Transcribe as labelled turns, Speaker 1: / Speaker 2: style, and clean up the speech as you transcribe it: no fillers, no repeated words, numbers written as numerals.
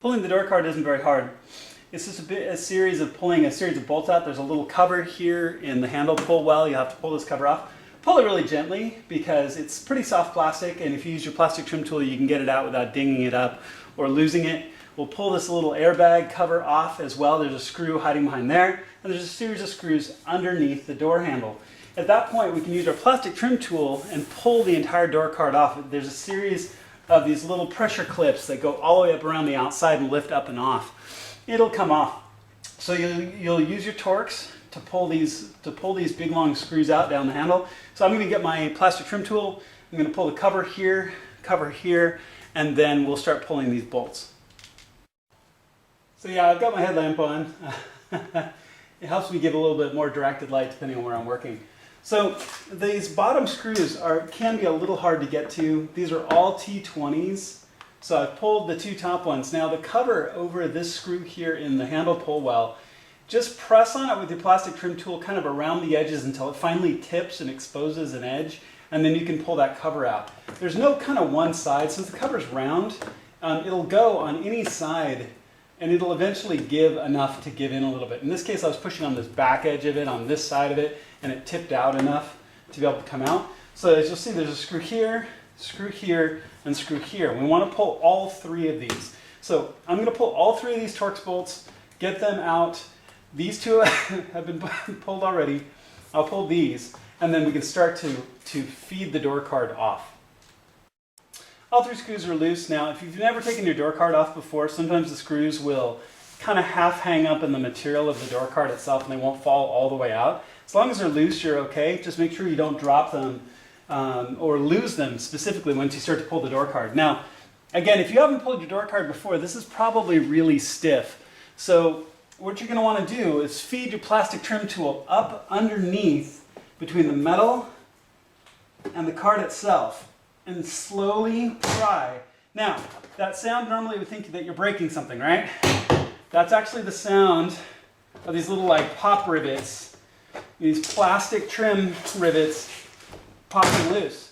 Speaker 1: Pulling the door card isn't very hard. It's just a series of bolts out. There's a little cover here in the handle pull well. You have to pull this cover off. Pull it really gently because it's pretty soft plastic, and if you use your plastic trim tool you can get it out without dinging it up or losing it. We'll pull this little airbag cover off as well. There's a screw hiding behind there, and there's a series of screws underneath the door handle. At that point we can use our plastic trim tool and pull the entire door card off. There's a series of these little pressure clips that go all the way up around the outside and lift up and off. It'll come off. So you'll use your Torx to pull these big long screws out down the handle. So I'm going to get my plastic trim tool. I'm going to pull the cover here, and then we'll start pulling these bolts. So yeah, I've got my headlamp on. It helps me give a little bit more directed light depending on where I'm working. So these bottom screws can be a little hard to get to. These are all T20s. So I've pulled the two top ones. Now the cover over this screw here in the handle pull well, just press on it with your plastic trim tool kind of around the edges until it finally tips and exposes an edge, and then you can pull that cover out. There's no kind of one side. Since the cover's round, it'll go on any side and it'll eventually give enough to give in a little bit. In this case I was pushing on this back edge of it, on this side of it, and it tipped out enough to be able to come out. So as you'll see, there's a screw here, and screw here. We want to pull all three of these. So I'm going to pull all three of these Torx bolts, get them out. These two have been pulled already. I'll pull these, and then we can start to feed the door card off. All three screws are loose. Now, if you've never taken your door card off before, sometimes the screws will kind of half hang up in the material of the door card itself and they won't fall all the way out. As long as they're loose, you're okay. Just make sure you don't drop them or lose them specifically once you start to pull the door card. Now, again, if you haven't pulled your door card before, this is probably really stiff. So what you're going to want to do is feed your plastic trim tool up underneath between the metal and the card itself and slowly pry. Now, that sound normally would think that you're breaking something, right? That's actually the sound of these little like pop rivets, these plastic trim rivets popping loose.